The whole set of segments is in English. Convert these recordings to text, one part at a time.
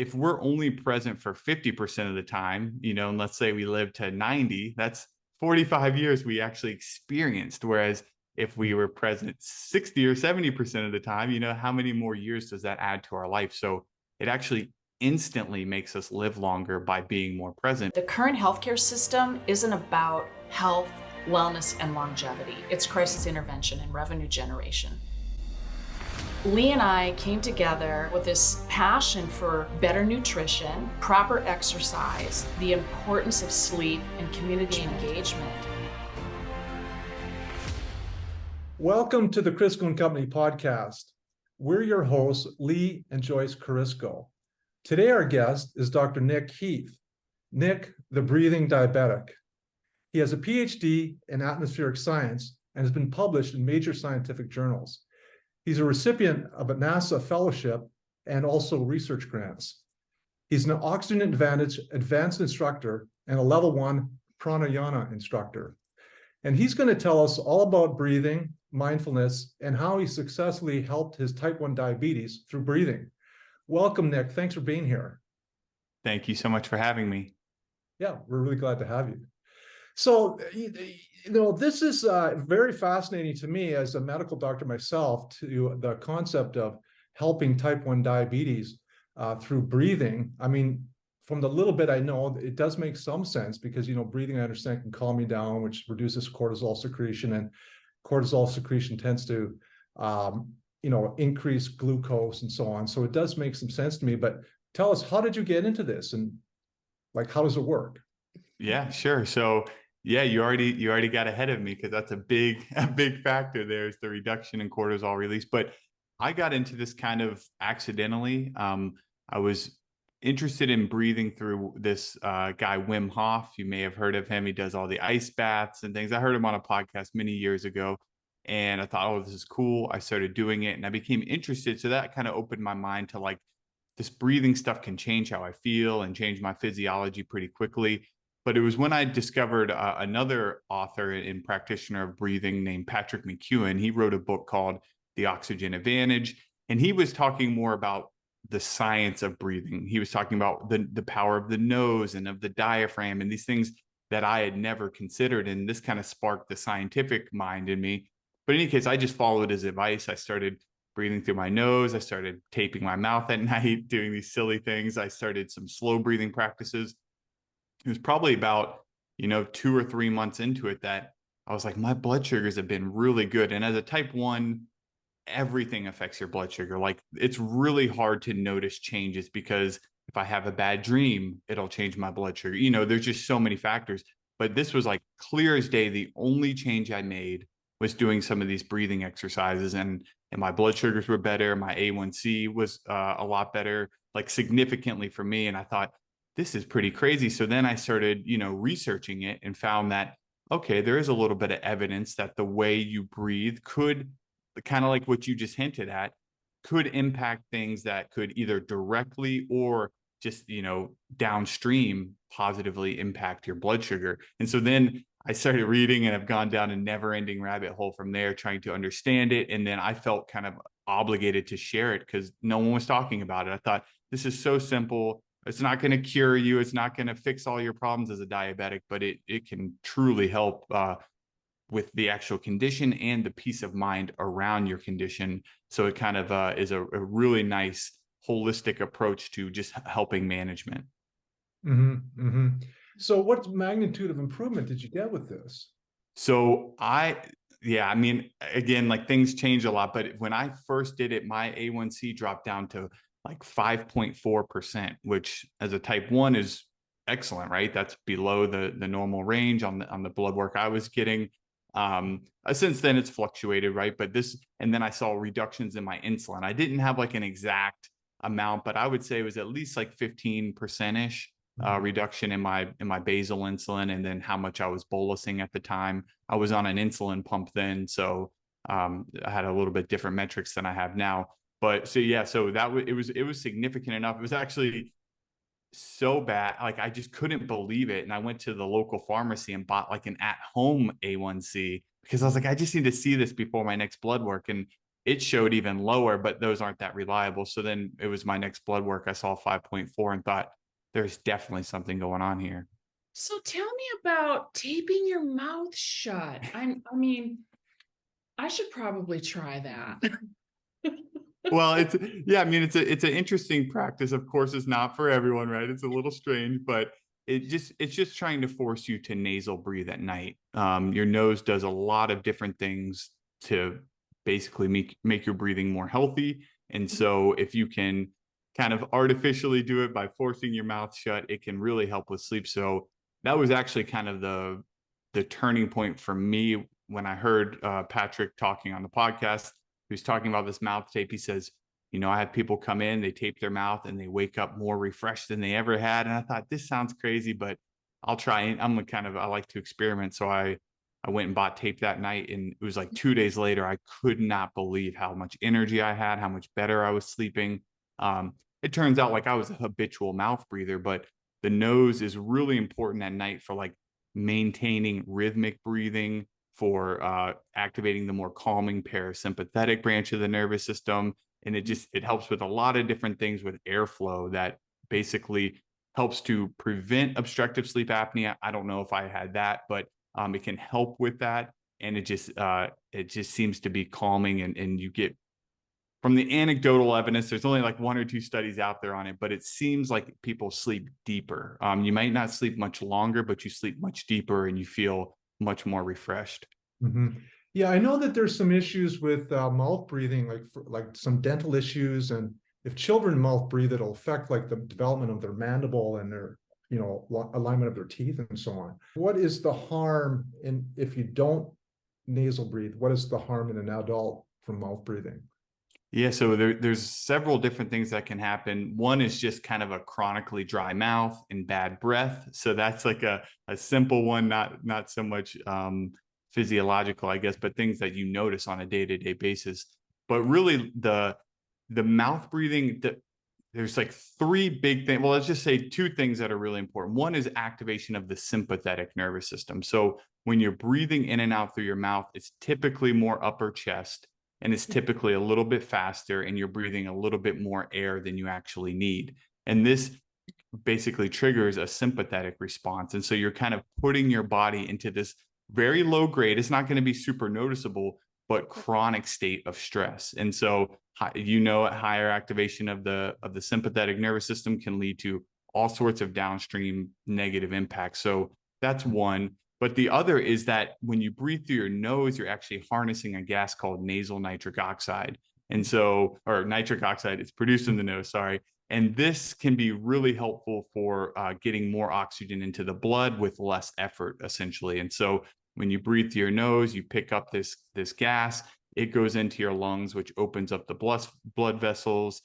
if we're only present for 50% of the time, and let's say we live to 90, that's 45 years we actually experienced. Whereas if we were present 60 or 70% of the time, how many more years does that add to our life? So it actually instantly makes us live longer by being more present. The current healthcare system isn't about health, wellness, and longevity. It's crisis intervention and revenue generation. Lee and I came together with this passion for better nutrition, proper exercise, the importance of sleep, and community engagement. Welcome to the Crisco and Company podcast. We're your hosts, Lee and Joyce Crisco. Today, our guest is Dr. Nick Heath. Nick, the Breathing Diabetic. He has a Ph.D. in atmospheric science and has been published in major scientific journals. He's a recipient of a NASA fellowship and also research grants. He's an Oxygen Advantage advanced instructor and a level 1 pranayama instructor. And he's going to tell us all about breathing, mindfulness, and how he successfully helped his type 1 diabetes through breathing. Welcome, Nick. Thanks for being here. Thank you so much for having me. Yeah, we're really glad to have you. So, this is very fascinating to me as a medical doctor myself, to the concept of helping type 1 diabetes through breathing. I mean, from the little bit I know, it does make some sense because, breathing, I understand, can calm me down, which reduces cortisol secretion, and cortisol secretion tends to, increase glucose and so on. So it does make some sense to me, but tell us, how did you get into this and how does it work? Yeah, sure. So yeah, you already got ahead of me because that's a big factor there is the reduction in cortisol release. But I got into this kind of accidentally. I was interested in breathing through this guy, Wim Hof. You may have heard of him. He does all the ice baths and things. I heard him on a podcast many years ago, and I thought, oh, this is cool. I started doing it and I became interested. So that kind of opened my mind to this breathing stuff can change how I feel and change my physiology pretty quickly. But it was when I discovered another author and practitioner of breathing named Patrick McEwen. He wrote a book called The Oxygen Advantage, and he was talking more about the science of breathing. He was talking about the power of the nose and of the diaphragm and these things that I had never considered. And this kind of sparked the scientific mind in me. But in any case, I just followed his advice. I started breathing through my nose. I started taping my mouth at night, doing these silly things. I started some slow breathing practices. It was probably about, 2 or 3 months into it that I was like, my blood sugars have been really good. And as a type 1, everything affects your blood sugar. It's really hard to notice changes because if I have a bad dream, it'll change my blood sugar. There's just so many factors. But this was clear as day. The only change I made was doing some of these breathing exercises, and my blood sugars were better. My A1C was a lot better, significantly for me. And I thought, this is pretty crazy. So then I started, researching it and found that, okay, there is a little bit of evidence that the way you breathe could, kind of like what you just hinted at, could impact things that could either directly or just, downstream positively impact your blood sugar. And so then I started reading and I've gone down a never-ending rabbit hole from there, trying to understand it. And then I felt kind of obligated to share it because no one was talking about it. I thought, this is so simple. It's not going to cure you. It's not going to fix all your problems as a diabetic, but it can truly help with the actual condition and the peace of mind around your condition. So it kind of is a really nice holistic approach to just helping management. Mm-hmm, mm-hmm. So what magnitude of improvement did you get with this? So again, things change a lot, but when I first did it, my A1C dropped down to 5.4%, which as a type 1 is excellent, right? That's below the normal range on the blood work I was getting. Since then it's fluctuated, right? And then I saw reductions in my insulin. I didn't have an exact amount, but I would say it was at least 15%-ish reduction in my basal insulin, and then how much I was bolusing at the time. I was on an insulin pump then, so I had a little bit different metrics than I have now. But so it was significant enough. It was actually so bad, I just couldn't believe it. And I went to the local pharmacy and bought an at-home A1C because I was like, I just need to see this before my next blood work. And it showed even lower, but those aren't that reliable. So then it was my next blood work. I saw 5.4 and thought there's definitely something going on here. So tell me about taping your mouth shut. I mean, I should probably try that. Well, I mean, it's an interesting practice. Of course, it's not for everyone, right? It's a little strange, but it's just trying to force you to nasal breathe at night. Your nose does a lot of different things to basically make your breathing more healthy. And so if you can kind of artificially do it by forcing your mouth shut, it can really help with sleep. So that was actually kind of the turning point for me when I heard Patrick talking on the podcast. He was talking about this mouth tape. He says, I have people come in, they tape their mouth and they wake up more refreshed than they ever had. And I thought, this sounds crazy, but I'll try. And I like to experiment. So I went and bought tape that night, and it was like 2 days later, I could not believe how much energy I had, how much better I was sleeping. It turns out like I was a habitual mouth breather, but the nose is really important at night for like maintaining rhythmic breathing, for activating the more calming parasympathetic branch of the nervous system. And it helps with a lot of different things with airflow that basically helps to prevent obstructive sleep apnea. I don't know if I had that, but it can help with that. And it just seems to be calming, and you get, from the anecdotal evidence, there's only like 1 or 2 studies out there on it, but it seems like people sleep deeper. You might not sleep much longer, but you sleep much deeper and you feel much more refreshed. Mhm. Yeah, I know that there's some issues with mouth breathing, like some dental issues, and if children mouth breathe, it'll affect like the development of their mandible and their, alignment of their teeth and so on. What is the harm if you don't nasal breathe? What is the harm in an adult from mouth breathing? Yeah, so there's several different things that can happen. One is just kind of a chronically dry mouth and bad breath. So that's like a simple one, not so much physiological, I guess, but things that you notice on a day-to-day basis. But really the mouth breathing, there's like 3 big things. Well, let's just say 2 things that are really important. One is activation of the sympathetic nervous system. So when you're breathing in and out through your mouth, it's typically more upper chest, and it's typically a little bit faster, and you're breathing a little bit more air than you actually need. And this basically triggers a sympathetic response. And so you're kind of putting your body into this very low grade, it's not going to be super noticeable, but chronic state of stress. And so, higher activation of the sympathetic nervous system can lead to all sorts of downstream negative impacts. So that's one. But the other is that when you breathe through your nose, you're actually harnessing a gas called nasal nitric oxide. And so, or nitric oxide, it's produced in the nose, sorry. And this can be really helpful for getting more oxygen into the blood with less effort, essentially. And so when you breathe through your nose, you pick up this gas, it goes into your lungs, which opens up the blood vessels,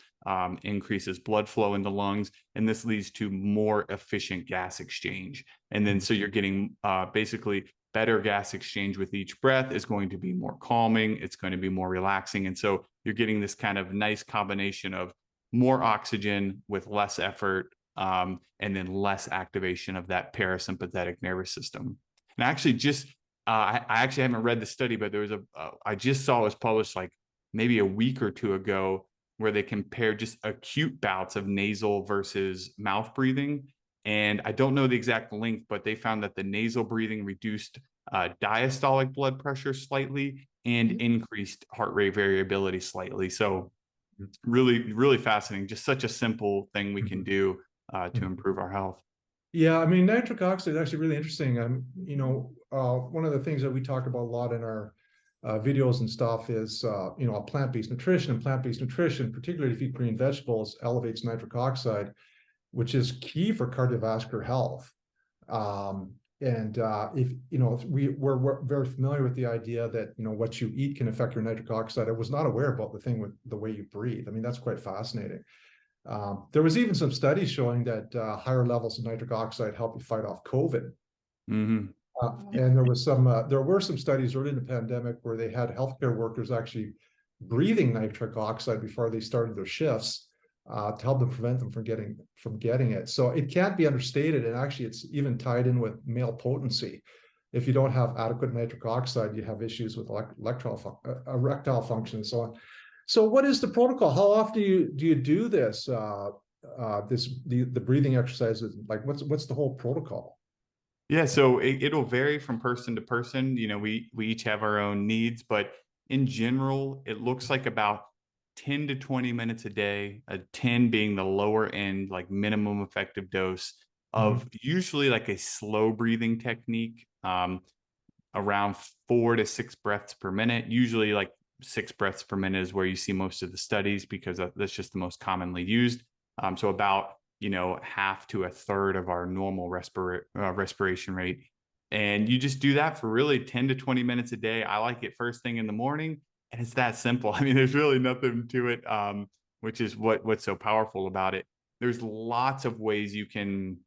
increases blood flow in the lungs, and this leads to more efficient gas exchange. And then so you're getting basically better gas exchange with each breath is going to be more calming, it's going to be more relaxing. And so you're getting this kind of nice combination of more oxygen with less effort, and then less activation of that parasympathetic nervous system. And actually I actually haven't read the study, but there was I just saw it was published like maybe a week or 2 ago, where they compared just acute bouts of nasal versus mouth breathing. And I don't know the exact link, but they found that the nasal breathing reduced diastolic blood pressure slightly and increased heart rate variability slightly. So really, really fascinating. Just such a simple thing we can do to improve our health. Yeah, I mean, nitric oxide is actually really interesting. One of the things that we talk about a lot in our videos and stuff is, plant-based nutrition. And plant-based nutrition, particularly if you eat green vegetables, elevates nitric oxide, which is key for cardiovascular health. We're very familiar with the idea that, what you eat can affect your nitric oxide. I was not aware about the thing with the way you breathe. I mean, that's quite fascinating. There was even some studies showing that higher levels of nitric oxide help you fight off COVID. Mm-hmm. And there were some studies early in the pandemic where they had healthcare workers actually breathing nitric oxide before they started their shifts to help them prevent them from getting it. So it can't be understated, and actually it's even tied in with male potency. if you don't have adequate nitric oxide, you have issues with erectile function and so on. So what is the protocol? How often do you do this, the breathing exercises? Like what's the whole protocol? Yeah, so it'll vary from person to person. We each have our own needs, but in general, it looks like about 10 to 20 minutes a day, a 10 being the lower end, like minimum effective dose of usually like a slow breathing technique, around 4 to 6 breaths per minute. Usually like 6 breaths per minute is where you see most of the studies because that's just the most commonly used. So about half to a third of our normal respiration rate. And you just do that for really 10 to 20 minutes a day. I like it first thing in the morning, and it's that simple. I mean, there's really nothing to it, which is what's so powerful about it. There's lots of ways you can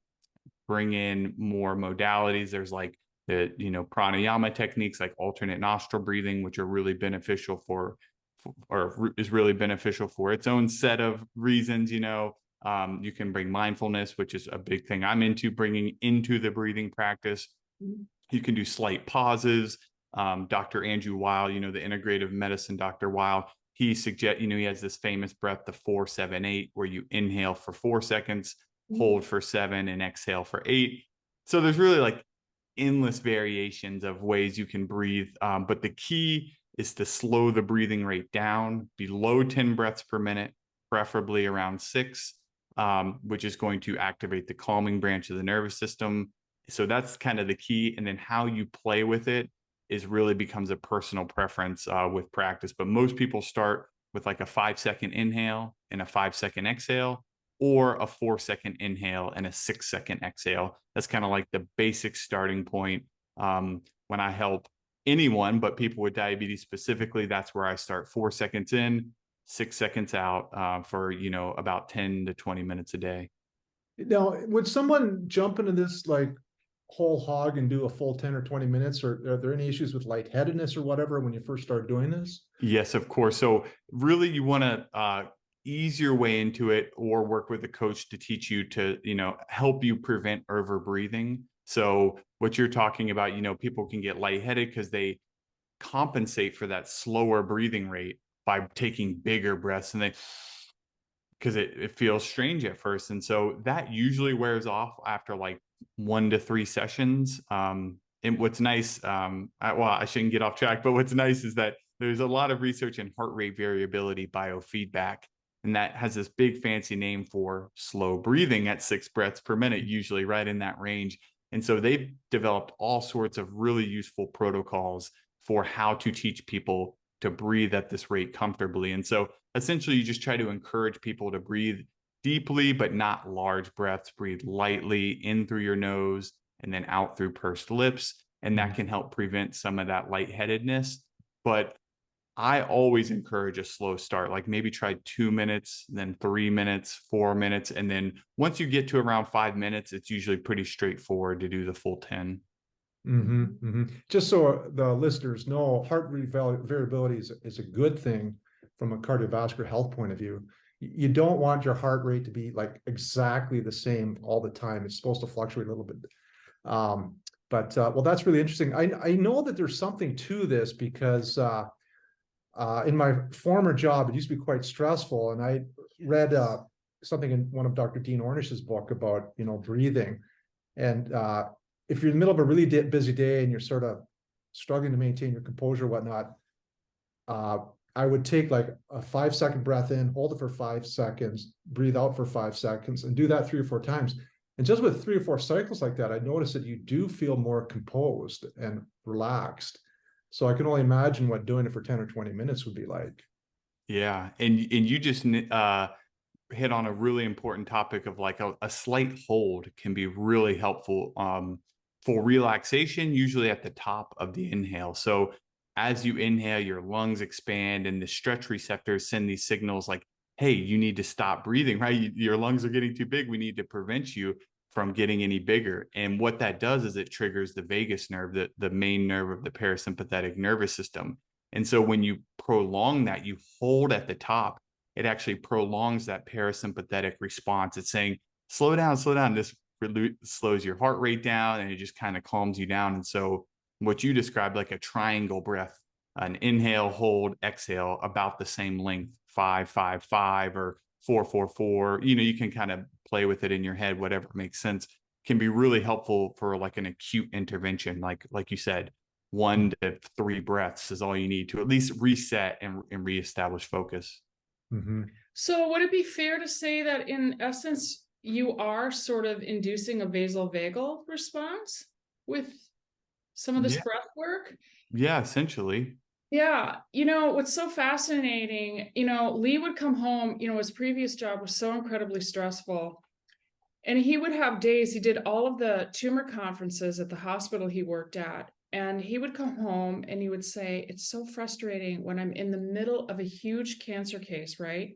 bring in more modalities. There's like the pranayama techniques like alternate nostril breathing, which are really beneficial or is really beneficial for its own set of reasons. You can bring mindfulness, which is a big thing I'm into bringing into the breathing practice. You can do slight pauses. Dr. Andrew Weil, the integrative medicine Dr. Weil, he suggests, he has this famous breath, the 4-7-8, where you inhale for 4 seconds, hold for 7, and exhale for 8. So there's really like endless variations of ways you can breathe. But the key is to slow the breathing rate down below 10 breaths per minute, preferably around 6, which is going to activate the calming branch of the nervous system. So that's kind of the key. And then how you play with it really becomes a personal preference with practice. But most people start with like a 5-second inhale and a 5-second exhale, or a 4-second inhale and a 6-second exhale. That's kind of like the basic starting point. When I help anyone, but people with diabetes specifically, that's where I start. 4 seconds in, 6 seconds out, for about 10 to 20 minutes a day. Now, would someone jump into this like whole hog and do a full 10 or 20 minutes, or are there any issues with lightheadedness or whatever when you first start doing this? Yes, of course. So really you want to ease your way into it, or work with a coach to teach you to, help you prevent overbreathing. So what you're talking about, people can get lightheaded because they compensate for that slower breathing rate by taking bigger breaths, and because it feels strange at first. And so that usually wears off after like 1 to 3 sessions. And what's nice, I shouldn't get off track, but what's nice is that there's a lot of research in heart rate variability biofeedback, and that has this big fancy name for slow breathing at 6 breaths per minute, usually right in that range. And so they've developed all sorts of really useful protocols for how to teach people to breathe at this rate comfortably. And so essentially you just try to encourage people to breathe deeply, but not large breaths. Breathe lightly in through your nose and then out through pursed lips. And that can help prevent some of that lightheadedness. But I always encourage a slow start, like maybe try 2 minutes, then 3 minutes, 4 minutes. And then once you get to around 5 minutes, it's usually pretty straightforward to do the full 10. Just so the listeners know, heart rate variability is a good thing from a cardiovascular health point of view. You don't want your heart rate to be like exactly the same all the time. It's supposed to fluctuate a little bit. Well, that's really interesting. I know that there's something to this because in my former job, it used to be quite stressful, and I read something in one of Dr. Dean Ornish's book about breathing, and if you're in the middle of a really busy day and you're sort of struggling to maintain your composure, whatnot, I would take like a 5-second breath in, hold it for 5 seconds, breathe out for 5 seconds, and do that 3 or 4 times. And just with 3 or 4 cycles like that, I noticed that you do feel more composed and relaxed. So I can only imagine what doing it for 10 or 20 minutes would be like. Yeah. And you just hit on a really important topic of like a slight hold can be really helpful for relaxation, usually at the top of the inhale. So as you inhale, your lungs expand and the stretch receptors send these signals like, hey, you need to stop breathing, right? Your lungs are getting too big. We need to prevent you from getting any bigger. And what that does is it triggers the vagus nerve, the main nerve of the parasympathetic nervous system. And so when you prolong that, you hold at the top, it actually prolongs that parasympathetic response. It's saying, slow down, slow down. This slows your heart rate down and it just kind of calms you down. And so what you described, like a triangle breath, an inhale, hold, exhale, about the same length, 5, 5, 5, or 4, 4, 4. You can kind of play with it in your head, whatever makes sense, can be really helpful for like an acute intervention. Like you said, 1 to 3 breaths is all you need to at least reset and reestablish focus. Mm-hmm. So would it be fair to say that in essence, you are sort of inducing a vasovagal response with some of this Yeah. breath work? Yeah, essentially. Yeah. What's so fascinating, Lee would come home, his previous job was so incredibly stressful. And he would have days, he did all of the tumor conferences at the hospital he worked at. And he would come home and he would say, it's so frustrating when I'm in the middle of a huge cancer case, right?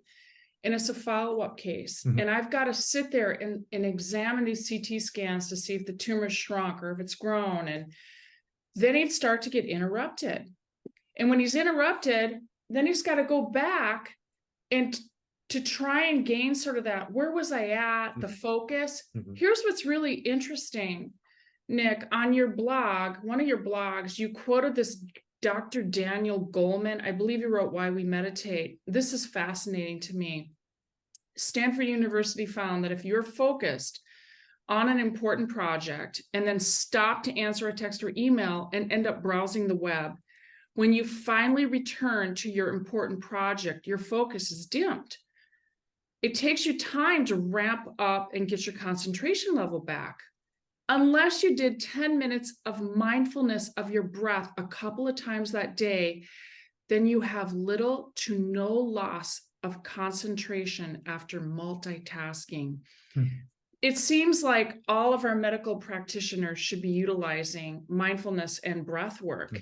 And it's a follow-up case. Mhm. And I've got to sit there and examine these CT scans to see if the tumor's shrunk or if it's grown. And then he'd start to get interrupted. And when he's interrupted, then he's got to go back and to try and gain sort of that, where was I at, the focus. Mhm. Here's what's really interesting, Nick, on your blog, one of your blogs, you quoted this Dr. Daniel Goleman. I believe he wrote Why We Meditate. This is fascinating to me. Stanford University found that if you're focused on an important project and then stop to answer a text or email and end up browsing the web, when you finally return to your important project, your focus is dimmed. It takes you time to ramp up and get your concentration level back. Unless you did 10 minutes of mindfulness of your breath a couple of times that day, then you have little to no loss of concentration after multitasking. It seems like all of our medical practitioners should be utilizing mindfulness and breath work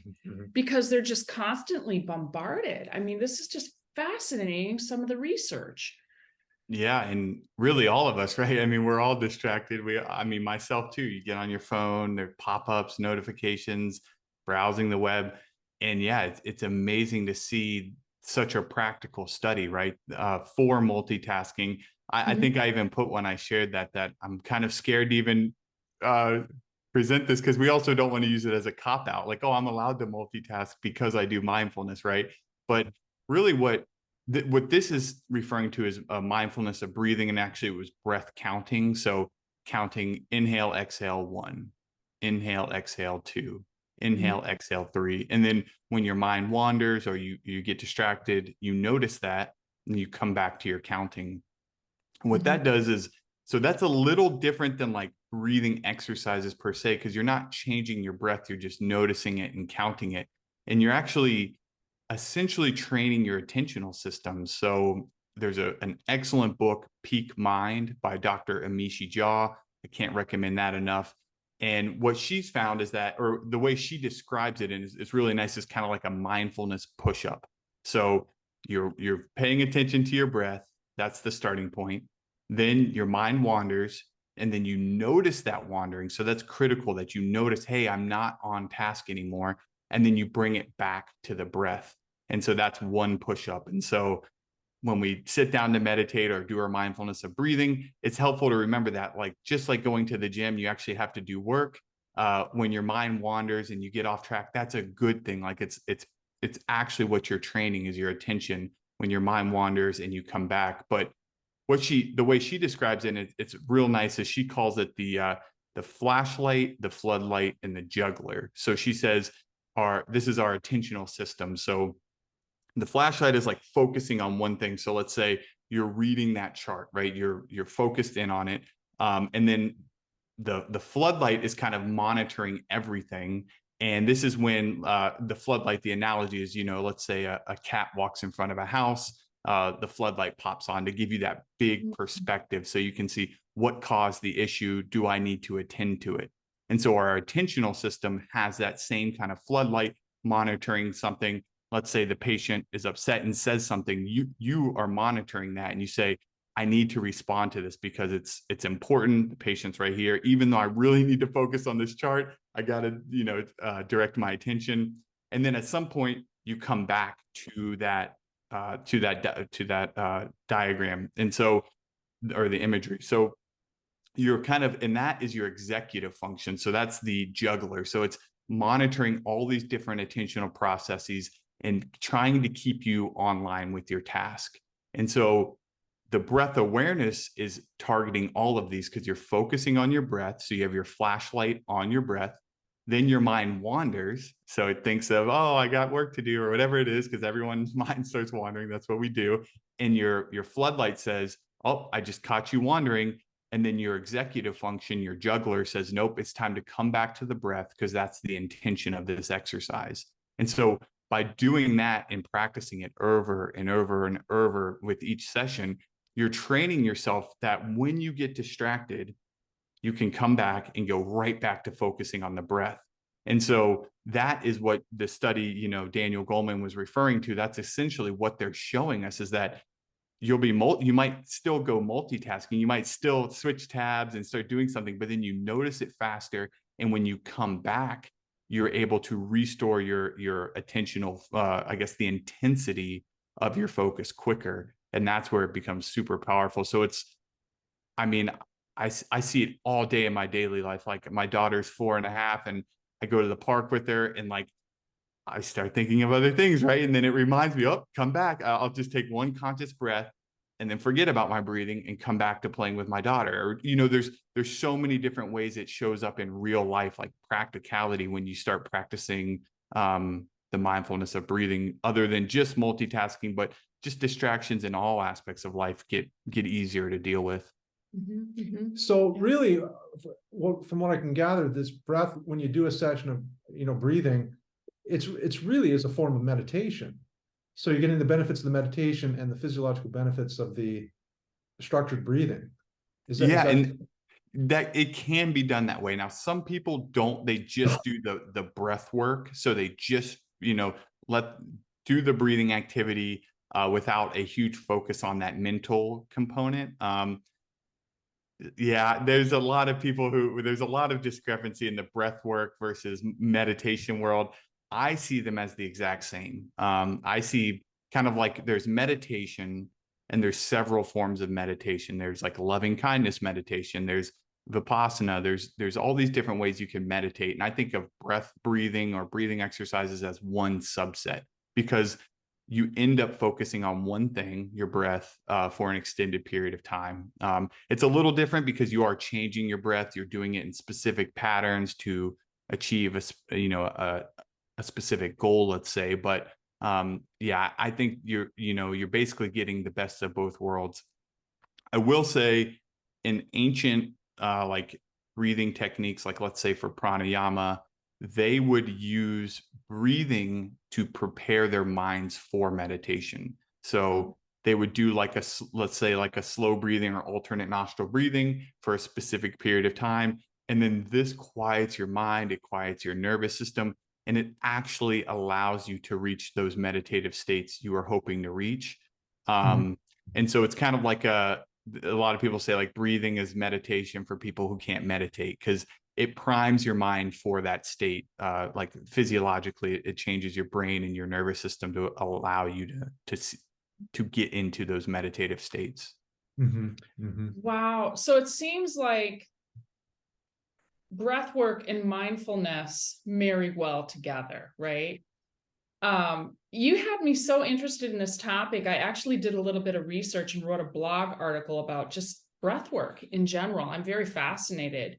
because they're just constantly bombarded. I mean, this is just fascinating, some of the research. Yeah, and really all of us, right? I mean, we're all distracted. Myself too. You get on your phone, there are pop-ups, notifications, browsing the web. And yeah, it's amazing to see such a practical study, right? For multitasking. I think I even put when I shared that I'm kind of scared to even present this because we also don't want to use it as a cop-out. Like, oh, I'm allowed to multitask because I do mindfulness, right? But really what this is referring to is a mindfulness of breathing, and actually it was breath counting. So counting inhale, exhale 1, inhale, exhale 2, inhale, exhale 3. And then when your mind wanders or you get distracted, you notice that and you come back to your counting. And what that does is, so that's a little different than like breathing exercises per se, because you're not changing your breath, you're just noticing it and counting it. And you're actually essentially training your attentional system. So there's an excellent book, Peak Mind by Dr. Amishi Jha. I can't recommend that enough. And what she's found is that, or the way she describes it, and it's really nice, is kind of like a mindfulness push-up. So you're paying attention to your breath. That's the starting point. Then your mind wanders, and then you notice that wandering. So that's critical that you notice, hey, I'm not on task anymore. And then you bring it back to the breath. And so that's one push-up. And so when we sit down to meditate or do our mindfulness of breathing, it's helpful to remember that, like, just like going to the gym, you actually have to do work. When your mind wanders and you get off track, that's a good thing. Like it's actually what you're training is your attention when your mind wanders and you come back. But the way she describes it, and it's real nice, is she calls it the flashlight, the floodlight, and the juggler. So she says this is our attentional system. So the flashlight is like focusing on one thing. So let's say you're reading that chart, right? You're focused in on it. And then the floodlight is kind of monitoring everything. And this is when the floodlight, the analogy is, let's say a cat walks in front of a house, the floodlight pops on to give you that big perspective. So you can see what caused the issue. Do I need to attend to it? And so our attentional system has that same kind of floodlight monitoring something. Let's say the patient is upset and says something, you are monitoring that and you say, I need to respond to this because it's important. The patient's right here. Even though I really need to focus on this chart, I got to, direct my attention. And then at some point you come back to that diagram. And so, or the imagery. So you're kind of, and that is your executive function. So that's the juggler. So it's monitoring all these different attentional processes and trying to keep you online with your task. And so the breath awareness is targeting all of these because you're focusing on your breath. So you have your flashlight on your breath. Then your mind wanders. So it thinks of, oh, I got work to do or whatever it is, because everyone's mind starts wandering. That's what we do. And your floodlight says, oh, I just caught you wandering. And then your executive function, your juggler says, nope, it's time to come back to the breath because that's the intention of this exercise. And so by doing that and practicing it over and over and over with each session, you're training yourself that when you get distracted, you can come back and go right back to focusing on the breath. And so that is what the study, Daniel Goleman was referring to. That's essentially what they're showing us, is that you might still go multitasking. You might still switch tabs and start doing something, but then you notice it faster. And when you come back, you're able to restore your attentional, the intensity of your focus quicker. And that's where it becomes super powerful. So I see it all day in my daily life. Like my daughter's 4.5 and I go to the park with her and I start thinking of other things, right? And then it reminds me, oh, come back. I'll just take one conscious breath and then forget about my breathing and come back to playing with my daughter. Or, there's so many different ways it shows up in real life, like practicality, when you start practicing the mindfulness of breathing, other than just multitasking, but just distractions in all aspects of life get easier to deal with. Mm-hmm, mm-hmm. So really, from what I can gather, this breath, when you do a session of, breathing, it's really is a form of meditation. So you're getting the benefits of the meditation and the physiological benefits of the structured breathing. And that it can be done that way. Now, some people don't, they just do the breath work. So they just, do the breathing activity without a huge focus on that mental component. There's a lot of people there's a lot of discrepancy in the breath work versus meditation world. I see them as the exact same. I see kind of like there's meditation and there's several forms of meditation. There's like loving kindness meditation. There's Vipassana. There's all these different ways you can meditate. And I think of breathing or breathing exercises as one subset, because you end up focusing on one thing, your breath, for an extended period of time. It's a little different because you are changing your breath. You're doing it in specific patterns to achieve a specific goal, let's say. But I think you're basically getting the best of both worlds. I will say in ancient breathing techniques, like let's say for pranayama, they would use breathing to prepare their minds for meditation. So they would do let's say a slow breathing or alternate nostril breathing for a specific period of time. And then this quiets your mind, it quiets your nervous system, and it actually allows you to reach those meditative states you are hoping to reach. And so it's kind of like a lot of people say like breathing is meditation for people who can't meditate, because it primes your mind for that state. Like physiologically, it changes your brain and your nervous system to allow you to get into those meditative states. Mm-hmm. Mm-hmm. Wow. So it seems like breathwork and mindfulness marry well together, right? You had me so interested in this topic. I actually did a little bit of research and wrote a blog article about just breathwork in general. I'm very fascinated.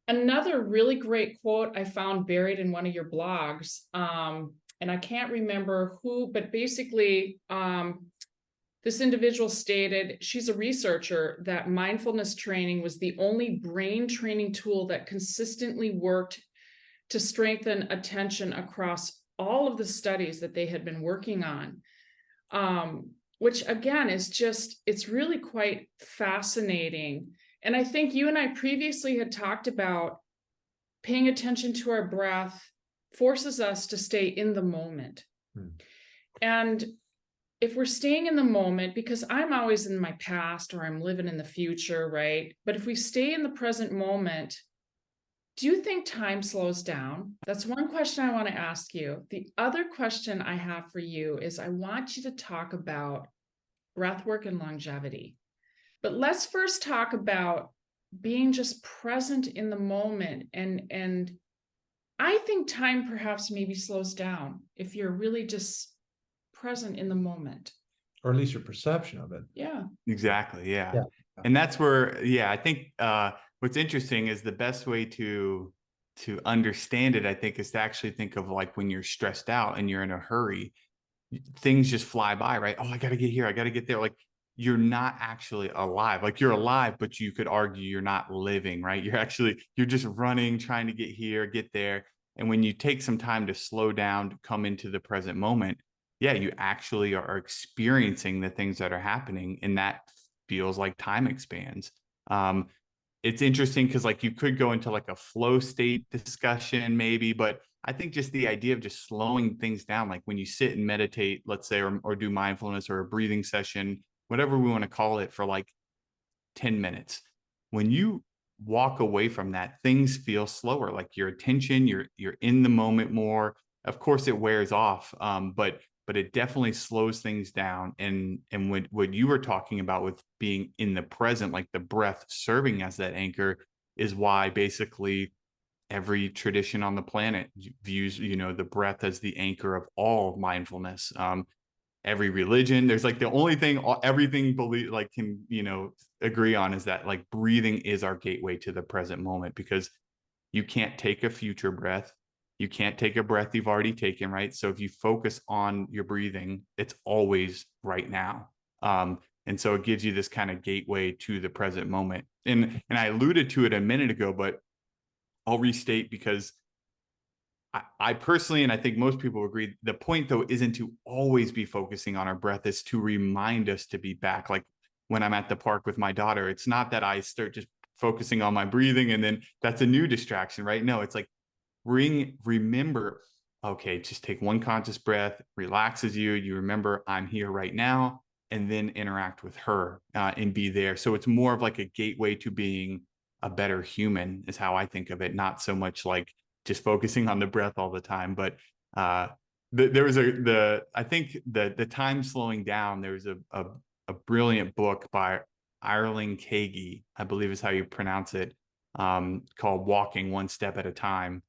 Another really great quote I found buried in one of your blogs, and I can't remember who, but basically this individual stated, she's a researcher, that mindfulness training was the only brain training tool that consistently worked to strengthen attention across all of the studies that they had been working on, which again is it's really quite fascinating. And I think you and I previously had talked about paying attention to our breath forces us to stay in the moment. And if we're staying in the moment, because I'm always in my past or I'm living in the future, right? But if we stay in the present moment, do you think time slows down? That's one question I want to ask you. The other question I have for you is I want you to talk about breathwork and longevity. But let's first talk about being just present in the moment. And I think time perhaps maybe slows down if you're really just present in the moment. Or at least your perception of it. Yeah. Exactly. Yeah. Yeah. And that's where, yeah, I think what's interesting is the best way to understand it, I think, is to actually think of like when you're stressed out and you're in a hurry, things just fly by, right? Oh, I got to get here. I got to get there. Like you're not actually alive. Like you're alive, but you could argue you're not living, right? You're just running, trying to get here, get there. And when you take some time to slow down, to come into the present moment, yeah, you actually are experiencing the things that are happening, and that feels like time expands. Um, it's interesting because like you could go into like a flow state discussion maybe, but I think just the idea of just slowing things down, like when you sit and meditate, let's say, or do mindfulness or a breathing session, whatever we want to call it, for like 10 minutes. When you walk away from that, things feel slower, like your attention, you're in the moment more. Of course, it wears off, but it definitely slows things down. And what you were talking about with being in the present, like the breath serving as that anchor, is why basically every tradition on the planet views, the breath as the anchor of all mindfulness. Every religion, there's like the only thing everything believe like can agree on is that like breathing is our gateway to the present moment, because you can't take a future breath, you can't take a breath you've already taken, right? So if you focus on your breathing, it's always right now. And so it gives you this kind of gateway to the present moment. And I alluded to it a minute ago, but I'll restate, because I personally, and I think most people agree, the point though isn't to always be focusing on our breath, is to remind us to be back. Like when I'm at the park with my daughter, it's not that I start just focusing on my breathing and then that's a new distraction, right? No, it's like remember, okay, just take one conscious breath, relaxes you. You remember I'm here right now, and then interact with her and be there. So it's more of like a gateway to being a better human, is how I think of it. Not so much like just focusing on the breath all the time, but there was I think the time slowing down. There was a brilliant book by Ireland Kagi, I believe is how you pronounce it, called Walking One Step at a Time.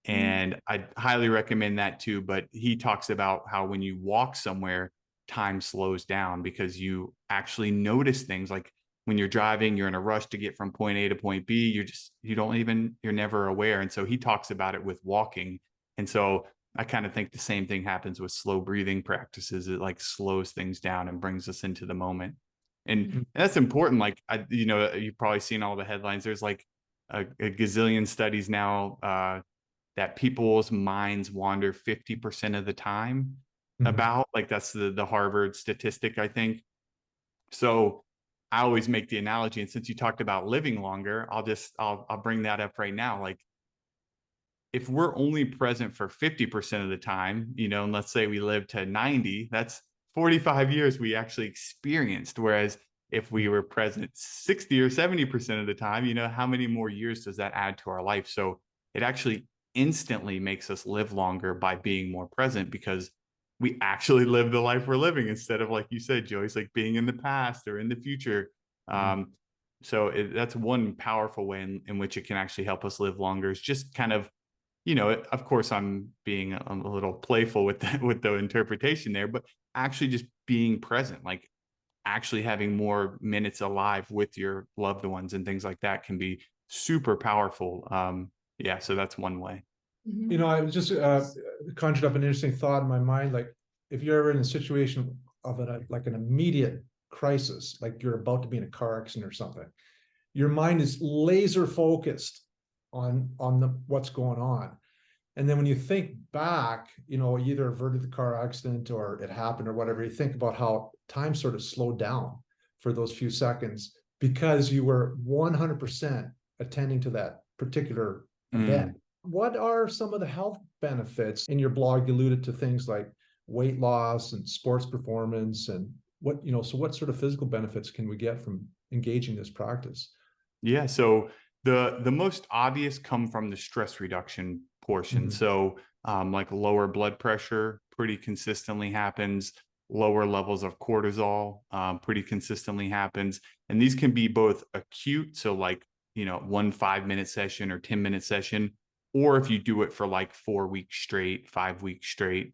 And I highly recommend that too. But he talks about how when you walk somewhere, time slows down, because you actually notice things. Like when you're driving, you're in a rush to get from point A to point B. You're never aware. And so he talks about it with walking. And so I kind of think the same thing happens with slow breathing practices. It like slows things down and brings us into the moment. And that's important. Like, you've probably seen all the headlines. There's like a gazillion studies now, that people's minds wander 50% of the time. About like, that's the Harvard statistic, I think. So I always make the analogy, and since you talked about living longer, I'll bring that up right now. Like, if we're only present for 50% of the time, and let's say we live to 90, that's 45 years we actually experienced. Whereas if we were present 60 or 70% of the time, how many more years does that add to our life? So it actually instantly makes us live longer by being more present, because we actually live the life we're living, instead of, like you said, Joyce, like being in the past or in the future. So that's one powerful way in which it can actually help us live longer, is just kind of, of course, I'm being a little playful with the interpretation there, but actually just being present, like actually having more minutes alive with your loved ones and things like that, can be super powerful. Yeah, so that's one way. I was just conjured up an interesting thought in my mind. Like, if you're ever in a situation of like an immediate crisis, like you're about to be in a car accident or something, your mind is laser focused on what's going on. And then when you think back, you either averted the car accident or it happened or whatever, you think about how time sort of slowed down for those few seconds, because you were 100% attending to that particular event. What are some of the health benefits? In your blog, you alluded to things like weight loss and sports performance, and so what sort of physical benefits can we get from engaging this practice? Yeah, so the most obvious come from the stress reduction portion. So like lower blood pressure pretty consistently happens, lower levels of cortisol pretty consistently happens. And these can be both acute, so like 1 5-minute session or 10-minute session, or if you do it for like 4 weeks straight, 5 weeks straight,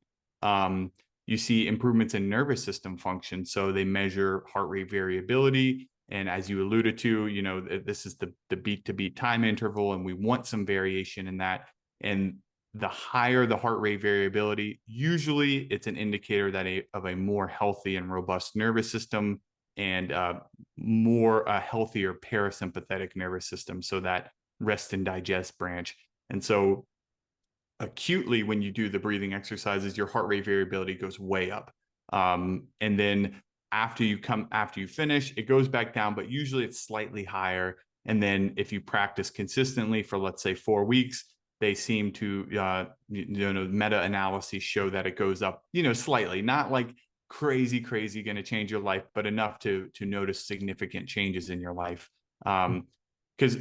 you see improvements in nervous system function. So they measure heart rate variability. And as you alluded to, you know, this is the beat to beat time interval, and we want some variation in that. And the higher the heart rate variability, usually it's an indicator that of a more healthy and robust nervous system, and more healthier parasympathetic nervous system. So that rest and digest branch. And so acutely, when you do the breathing exercises, your heart rate variability goes way up. And then after you finish, it goes back down, but usually it's slightly higher. And then if you practice consistently for, let's say, 4 weeks, they seem to, meta-analyses show that it goes up, slightly, not like crazy going to change your life, but enough to notice significant changes in your life. Because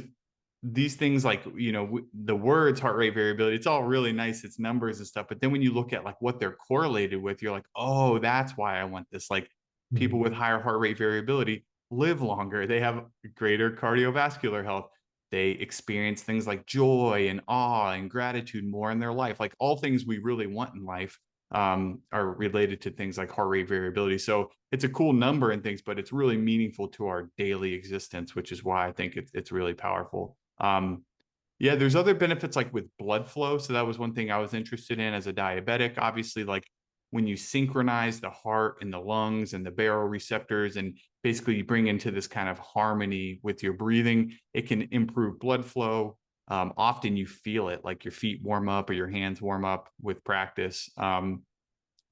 these things, like, the words heart rate variability, it's all really nice, it's numbers and stuff, but then when you look at like what they're correlated with, you're like, oh, that's why I want this. Like, people with higher heart rate variability live longer, they have greater cardiovascular health, they experience things like joy and awe and gratitude more in their life. Like, all things we really want in life are related to things like heart rate variability. So it's a cool number and things, but it's really meaningful to our daily existence, which is why I think it's really powerful. Yeah, there's other benefits like with blood flow. So that was one thing I was interested in as a diabetic. Obviously, like, when you synchronize the heart and the lungs and the baroreceptors, and basically you bring into this kind of harmony with your breathing, it can improve blood flow. Often you feel it, like your feet warm up or your hands warm up with practice,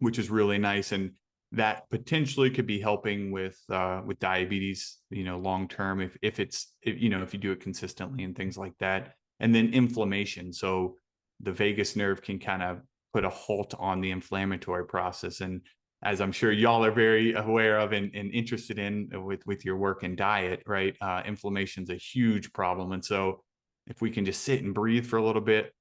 which is really nice. And that potentially could be helping with diabetes, long term, if you do it consistently and things like that. And then inflammation. So the vagus nerve can kind of put a halt on the inflammatory process. And as I'm sure y'all are very aware of and interested in with your work and diet, right? Inflammation is a huge problem. And so if we can just sit and breathe for a little bit,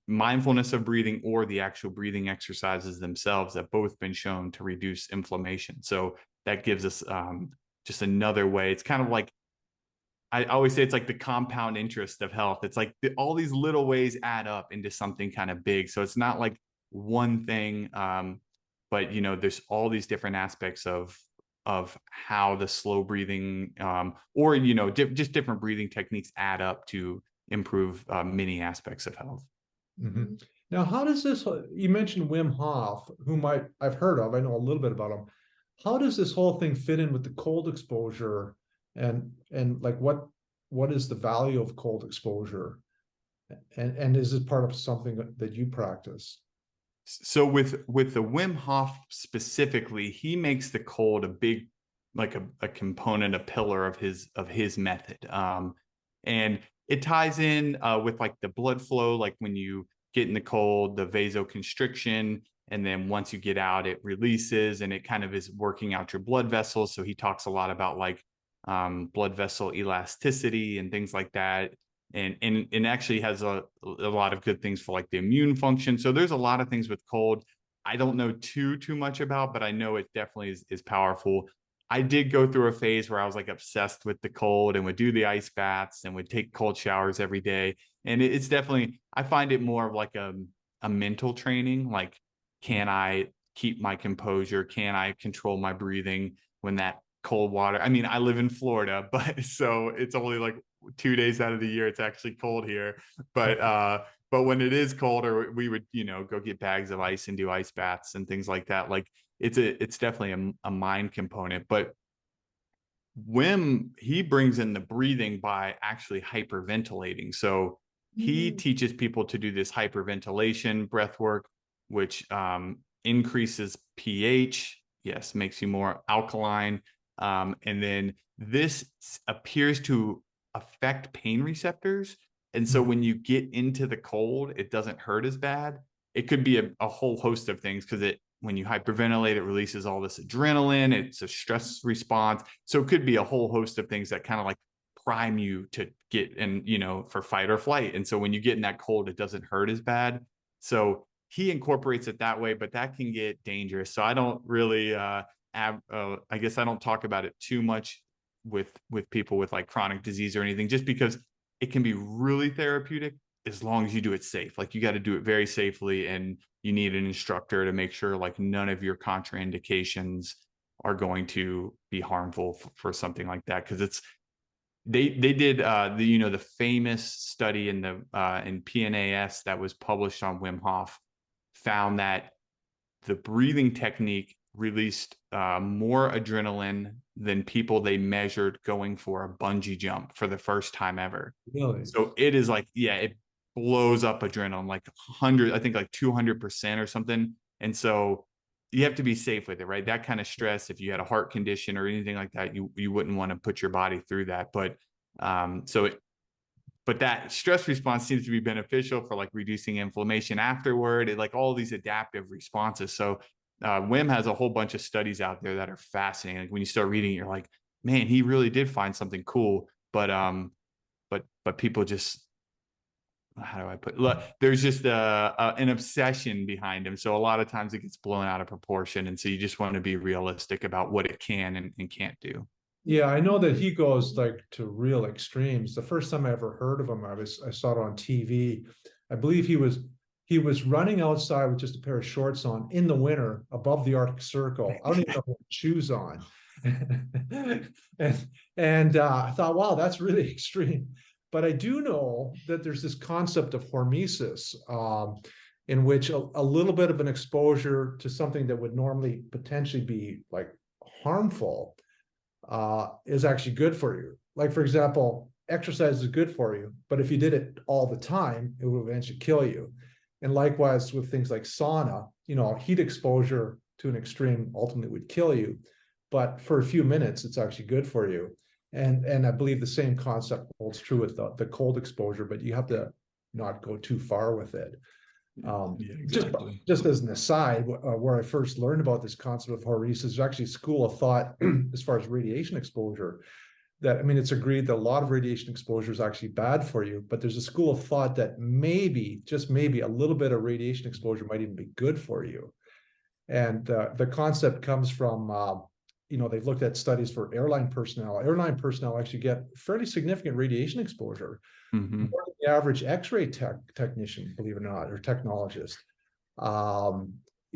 mindfulness of breathing or the actual breathing exercises themselves have both been shown to reduce inflammation. So that gives us just another way. It's kind of like, I always say, it's like the compound interest of health. It's like all these little ways add up into something kind of big. So it's not like one thing, but there's all these different aspects of how the slow breathing, or just different breathing techniques add up to improve many aspects of health. Mm-hmm. Now, how does this, you mentioned Wim Hof, whom I've heard of, I know a little bit about him. How does this whole thing fit in with the cold exposure, and like what is the value of cold exposure? And is it part of something that you practice? So with the Wim Hof specifically, he makes the cold a big, like a component, a pillar of his method. And it ties in with like the blood flow, like when you get in the cold, the vasoconstriction, and then once you get out, it releases, and it kind of is working out your blood vessels. So he talks a lot about like blood vessel elasticity and things like that. And actually has a lot of good things for like the immune function. So there's a lot of things with cold I don't know too much about, but I know it definitely is powerful. I did go through a phase where I was like obsessed with the cold and would do the ice baths and would take cold showers every day. And it's definitely, I find it more of like a mental training. Like, can I keep my composure? Can I control my breathing when that cold water? I mean, I live in Florida, but so it's only like 2 days out of the year it's actually cold here. But when it is colder, we would, go get bags of ice and do ice baths and things like that. Like, it's definitely a mind component. But Wim, he brings in the breathing by actually hyperventilating. So he teaches people to do this hyperventilation breath work, which increases pH. Yes, makes you more alkaline. And then this appears to affect pain receptors. And so when you get into the cold, it doesn't hurt as bad. It could be a whole host of things, because when you hyperventilate, it releases all this adrenaline. It's a stress response. So it could be a whole host of things that kind of like prime you to get in, for fight or flight. And so when you get in that cold, it doesn't hurt as bad. So he incorporates it that way, but that can get dangerous. So I don't really, I guess I don't talk about it too much with people with like chronic disease or anything, just because it can be really therapeutic, as long as you do it safe. Like you got to do it very safely, and you need an instructor to make sure like none of your contraindications are going to be harmful for something like that. Because they did the famous study in PNAS that was published on Wim Hof, found that the breathing technique released more adrenaline than people they measured going for a bungee jump for the first time ever. Really? So it is like, yeah, it blows up adrenaline like 100, I think like 200% or something. And so you have to be safe with it, right? That kind of stress, if you had a heart condition or anything like that, you wouldn't want to put your body through that. But but that stress response seems to be beneficial for like reducing inflammation afterward, like all these adaptive responses. So Wim has a whole bunch of studies out there that are fascinating. Like when you start reading, you're like, man, he really did find something cool. But people just, how do I put it? There's just an obsession behind him. So a lot of times it gets blown out of proportion. And so you just want to be realistic about what it can and can't do. Yeah, I know that he goes like to real extremes. The first time I ever heard of him, I saw it on TV. I believe he was running outside with just a pair of shorts on in the winter above the Arctic Circle. I don't even know what shoes on. and I thought, wow, that's really extreme. But I do know that there's this concept of hormesis, in which a little bit of an exposure to something that would normally potentially be like harmful is actually good for you. Like, for example, exercise is good for you, but if you did it all the time, it would eventually kill you. And likewise with things like sauna, heat exposure to an extreme ultimately would kill you. But for a few minutes, it's actually good for you. And I believe the same concept holds true with the cold exposure, but you have to not go too far with it. Yeah, exactly. Just as an aside, where I first learned about this concept of hormesis is actually a school of thought as far as radiation exposure. That, I mean, it's agreed that a lot of radiation exposure is actually bad for you, but there's a school of thought that maybe, just maybe, a little bit of radiation exposure might even be good for you. And the concept comes from they've looked at studies for airline personnel. Airline personnel actually get fairly significant radiation exposure, more than the average X-ray technician, believe it or not, or technologist.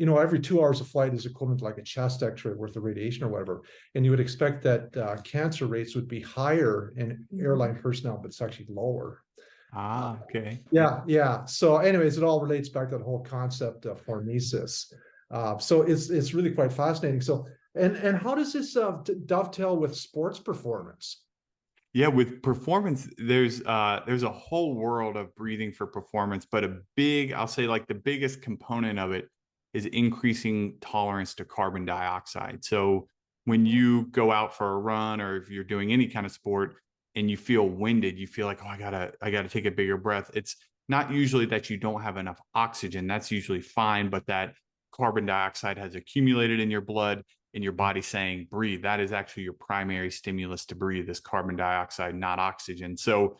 Every 2 hours of flight is equivalent to like a chest X-ray worth of radiation or whatever. And you would expect that cancer rates would be higher in airline personnel, but it's actually lower. Okay. Yeah. So anyways, it all relates back to that whole concept of hormesis. So it's really quite fascinating. So, and how does this dovetail with sports performance? Yeah, with performance, there's a whole world of breathing for performance, but I'll say like the biggest component of it is increasing tolerance to carbon dioxide. So when you go out for a run, or if you're doing any kind of sport and you feel winded, you feel like, oh, I gotta take a bigger breath. It's not usually that you don't have enough oxygen. That's usually fine, but that carbon dioxide has accumulated in your blood and your body saying, breathe. That is actually your primary stimulus to breathe, is carbon dioxide, not oxygen. So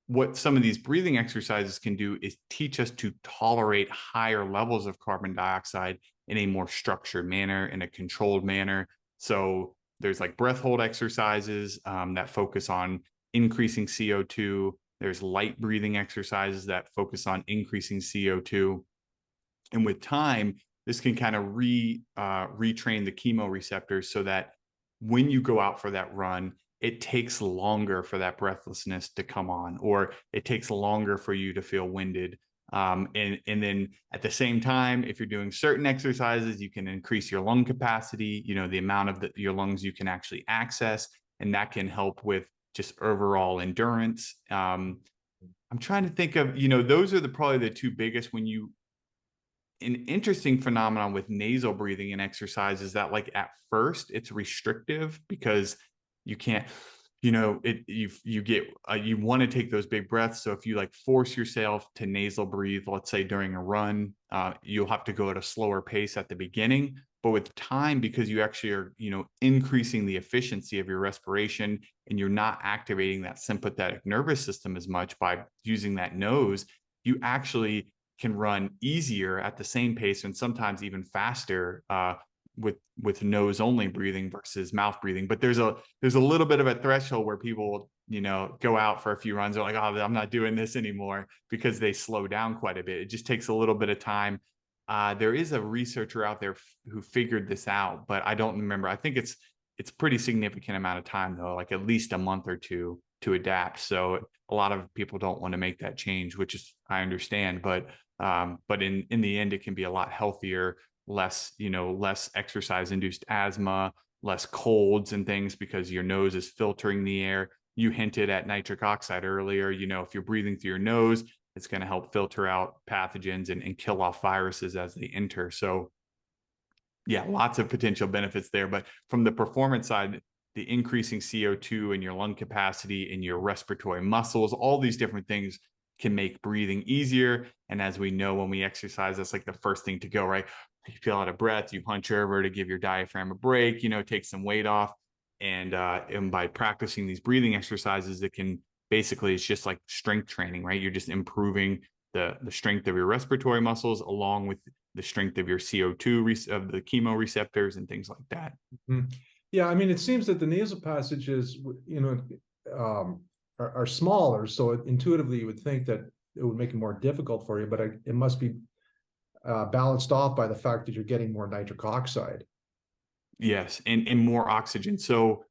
what some of these breathing exercises can do is teach us to tolerate higher levels of carbon dioxide in a more structured manner, in a controlled manner. So there's like breath hold exercises that focus on increasing CO2. There's light breathing exercises that focus on increasing CO2. And with time, this can kind of retrain the chemoreceptors so that when you go out for that run, it takes longer for that breathlessness to come on, or it takes longer for you to feel winded. And then at the same time, if you're doing certain exercises, you can increase your lung capacity, the amount of your lungs you can actually access, and that can help with just overall endurance. I'm trying to think of, those are probably the two biggest. An interesting phenomenon with nasal breathing and exercise is that, like, at first it's restrictive because you can't, you want to take those big breaths. So if you like force yourself to nasal breathe, let's say during a run, you'll have to go at a slower pace at the beginning. But with time, because you actually are, increasing the efficiency of your respiration, and you're not activating that sympathetic nervous system as much by using that nose, you actually can run easier at the same pace, and sometimes even faster with nose only breathing versus mouth breathing. But there's a little bit of a threshold where people go out for a few runs. They're like, oh, I'm not doing this anymore, because they slow down quite a bit. It just takes a little bit of time. There is a researcher out there who figured this out, but I don't remember. I think it's pretty significant amount of time though, like at least a month or two to adapt. So a lot of people don't want to make that change, which is, I understand, but in the end, it can be a lot healthier, less exercise induced asthma, less colds and things, because your nose is filtering the air. You hinted at nitric oxide earlier. If you're breathing through your nose, it's going to help filter out pathogens and kill off viruses as they enter. So yeah, lots of potential benefits there. But from the performance side, the increasing CO2 in your lung capacity, in your respiratory muscles, all these different things can make breathing easier. And as we know, when we exercise, that's like the first thing to go, right? You feel out of breath, you hunch over to give your diaphragm a break, take some weight off. And by practicing these breathing exercises, it can basically, it's just like strength training, right? You're just improving the strength of your respiratory muscles along with the strength of your CO2 of the chemoreceptors and things like that. Mhm. Yeah, I mean, it seems that the nasal passages, are smaller, so intuitively you would think that it would make it more difficult for you, but it must be balanced off by the fact that you're getting more nitric oxide. Yes, and more oxygen. So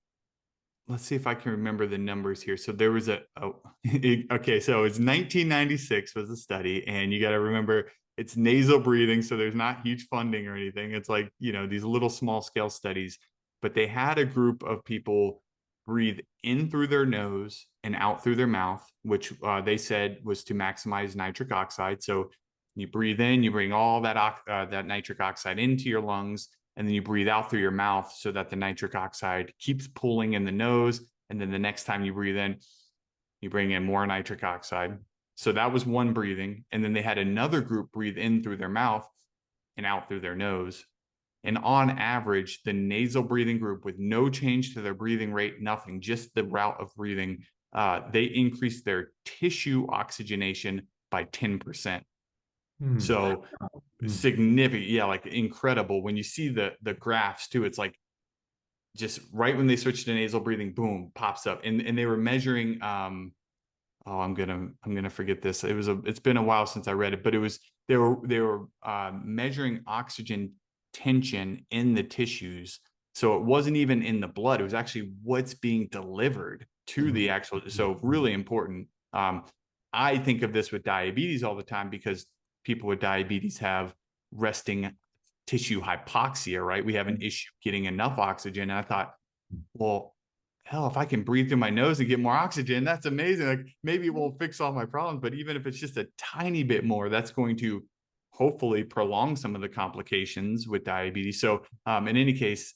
let's see if I can remember the numbers here. So there was okay, so it's 1996 was the study, and you got to remember it's nasal breathing, so there's not huge funding or anything. It's like, these little small scale studies, but they had a group of people breathe in through their nose and out through their mouth, which they said was to maximize nitric oxide. So you breathe in, you bring all that nitric oxide into your lungs, and then you breathe out through your mouth so that the nitric oxide keeps pulling in the nose. And then the next time you breathe in, you bring in more nitric oxide. So that was one breathing. And then they had another group breathe in through their mouth and out through their nose. And on average, the nasal breathing group, with no change to their breathing rate, nothing, just the route of breathing, they increased their tissue oxygenation by 10%. So significant, yeah, like incredible. When you see the graphs too, it's like just right when they switched to nasal breathing, boom, pops up. And they were measuring I'm gonna forget this. It's been a while since I read it, but they were measuring oxygen tension in the tissues. So it wasn't even in the blood, it was actually what's being delivered to the actual, so really important. I think of this with diabetes all the time, because people with diabetes have resting tissue hypoxia, right? We have an issue getting enough oxygen. And I thought, well, hell, if I can breathe through my nose and get more oxygen, that's amazing. Like, maybe it won't fix all my problems, but even if it's just a tiny bit more, that's going to hopefully prolong some of the complications with diabetes. So in any case,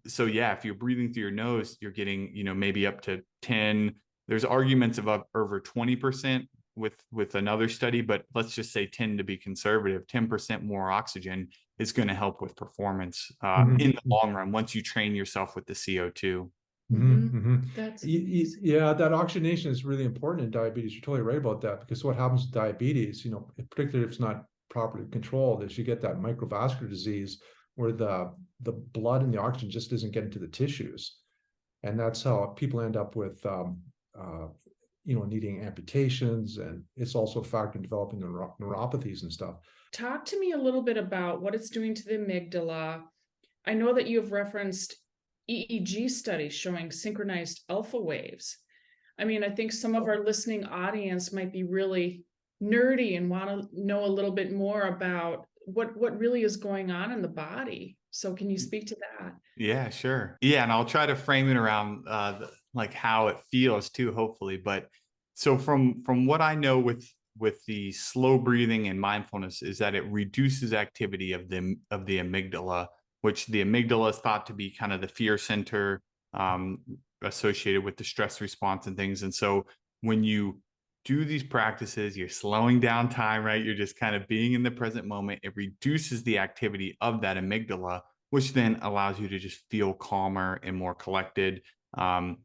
so yeah, if you're breathing through your nose, you're getting, maybe up to 10, there's arguments of over 20% with another study, but let's just say 10 to be conservative. 10% more oxygen is going to help with performance in the long run, once you train yourself with the CO2. That's yeah, that oxygenation is really important in diabetes. You're totally right about that, because what happens with diabetes, particularly if it's not properly controlled, is you get that microvascular disease where the blood and the oxygen just isn't getting to the tissues, and that's how people end up with needing amputations, and it's also a factor in developing neuropathies and stuff. Talk to me a little bit about what it's doing to the amygdala. I know that you have referenced EEG studies showing synchronized alpha waves. I mean, I think some of our listening audience might be really nerdy and want to know a little bit more about what really is going on in the body. So can you speak to that? Yeah, sure. Yeah, and I'll try to frame it around like how it feels too, hopefully. But so from what I know with the slow breathing and mindfulness, is that it reduces activity of the amygdala, which the amygdala is thought to be kind of the fear center associated with the stress response and things. And so when you do these practices, you're slowing down time, right? You're just kind of being in the present moment. It reduces the activity of that amygdala, which then allows you to just feel calmer and more collected. And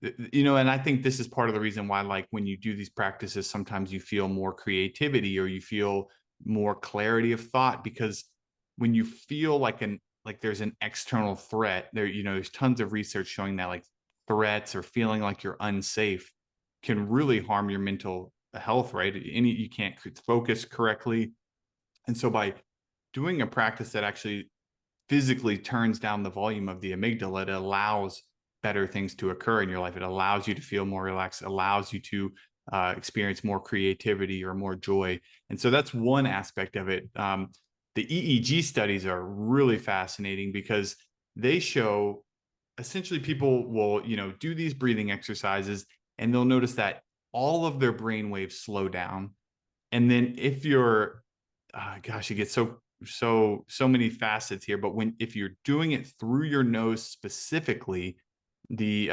I think this is part of the reason why, like, when you do these practices, sometimes you feel more creativity or you feel more clarity of thought, because when you feel like there's an external threat there, there's tons of research showing that, like, threats or feeling like you're unsafe can really harm your mental health, right? You can't focus correctly. And so by doing a practice that actually physically turns down the volume of the amygdala, it allows better things to occur in your life. It allows you to feel more relaxed, allows you to experience more creativity or more joy. And so that's one aspect of it. The EEG studies are really fascinating because they show essentially people will, do these breathing exercises and they'll notice that all of their brain waves slow down. And then if you're, gosh, you get so many facets here, but if you're doing it through your nose specifically, the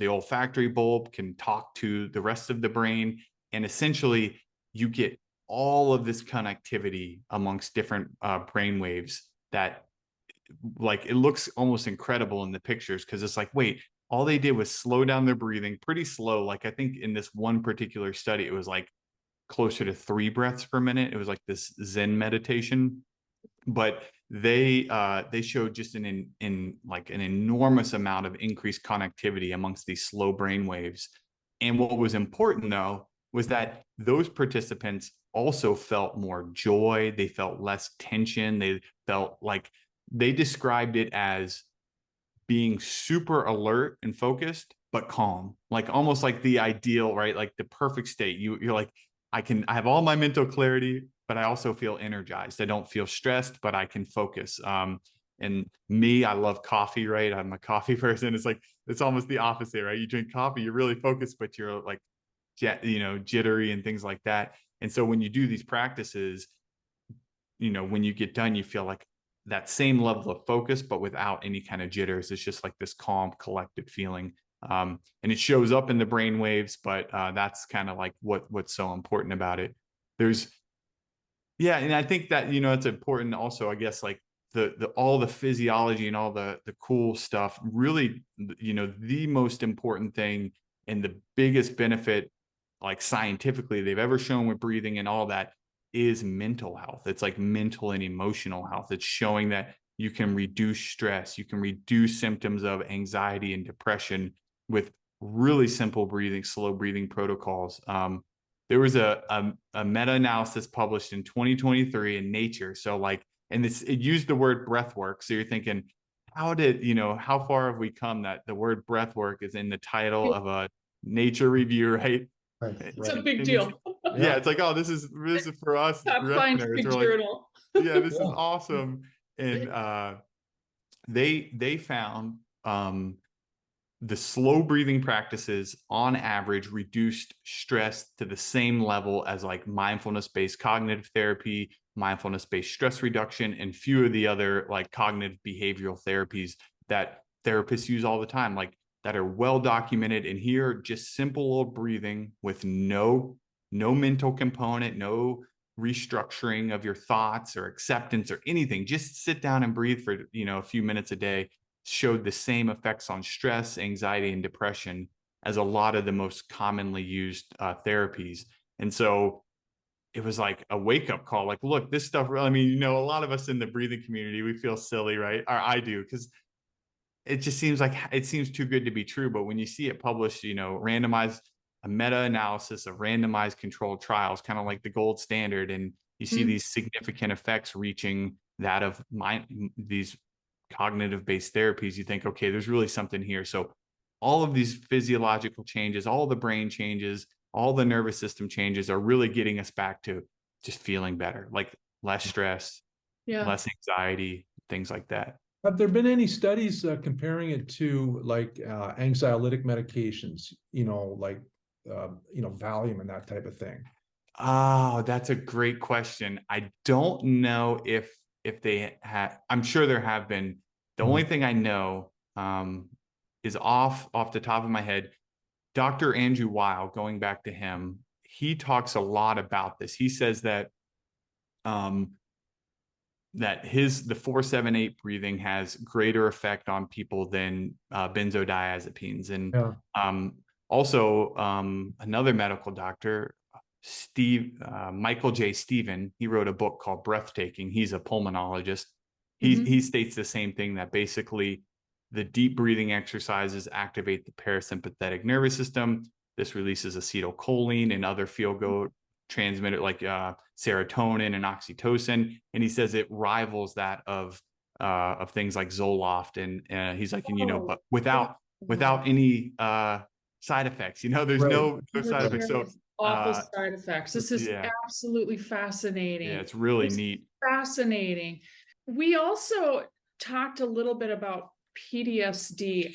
olfactory bulb can talk to the rest of the brain, and essentially you get all of this connectivity amongst different brain waves that, like, it looks almost incredible in the pictures, because it's like, wait, all they did was slow down their breathing pretty slow. Like, I think in this one particular study, it was like closer to 3 breaths per minute. It was like this Zen meditation, but they showed just in like an enormous amount of increased connectivity amongst these slow brain waves. And what was important, though, was that those participants also felt more joy. They felt less tension. They felt like, they described it as being super alert and focused, but calm, like almost like the ideal, right? Like the perfect state. You're like, I have all my mental clarity, but I also feel energized. I don't feel stressed, but I can focus. And me, I love coffee, right? I'm a coffee person. It's like, it's almost the opposite, right? You drink coffee, you're really focused, but you're like, jittery and things like that. And so when you do these practices, when you get done, you feel like that same level of focus, but without any kind of jitters. It's just like this calm, collected feeling. And it shows up in the brain waves, but that's kind of like what's so important about it. And I think that, it's important also, I guess, like the all the physiology and all the cool stuff, really, the most important thing and the biggest benefit, like scientifically, they've ever shown with breathing and all that, is mental health. It's like mental and emotional health. It's showing that you can reduce stress, you can reduce symptoms of anxiety and depression with really simple breathing, slow breathing protocols. There was a meta-analysis published in 2023 in Nature. So like, and it used the word breathwork. So you're thinking, how far have we come that the word breathwork is in the title of a Nature review, right? Right, It's a right. big deal. Yeah, it's like, oh, this is for us Top breath nerds. scientific We're like, journal. yeah, this is Yeah. awesome. And they found the slow breathing practices on average reduced stress to the same level as like mindfulness-based cognitive therapy, mindfulness-based stress reduction, and few of the other like cognitive behavioral therapies that therapists use all the time, like that are well documented. And here, just simple old breathing with no mental component, no restructuring of your thoughts or acceptance or anything. Just sit down and breathe for, a few minutes a day, showed the same effects on stress, anxiety, and depression as a lot of the most commonly used therapies. And so it was like a wake-up call. Like, look, this stuff, I mean, a lot of us in the breathing community, we feel silly, right? Or I do, because it just seems too good to be true. But when you see it published, randomized, a meta-analysis of randomized controlled trials, kind of like the gold standard, and you see these significant effects reaching that of these cognitive-based therapies, you think, okay, there's really something here. So all of these physiological changes, all the brain changes, all the nervous system changes are really getting us back to just feeling better, like less stress, less anxiety, things like that. Have there been any studies comparing it to like anxiolytic medications, like Valium and that type of thing? Oh, that's a great question. I don't know if they have. I'm sure there have been. The only thing I know is off the top of my head. Dr. Andrew Weil, going back to him, he talks a lot about this. He says that that the 4-7-8 breathing has greater effect on people than benzodiazepines. And also another medical doctor, Michael J. Stephen, he wrote a book called Breathtaking. He's a pulmonologist. He states the same thing, that basically the deep breathing exercises activate the parasympathetic nervous system. This releases acetylcholine and other feel-good transmitter like serotonin and oxytocin. And he says it rivals that of things like Zoloft. And he's like, and, you know, but without any side effects, you know, there's Right. no side effects. So Awful side effects. This is yeah, absolutely fascinating. it's really It's neat. fascinating. We also talked a little bit about PTSD.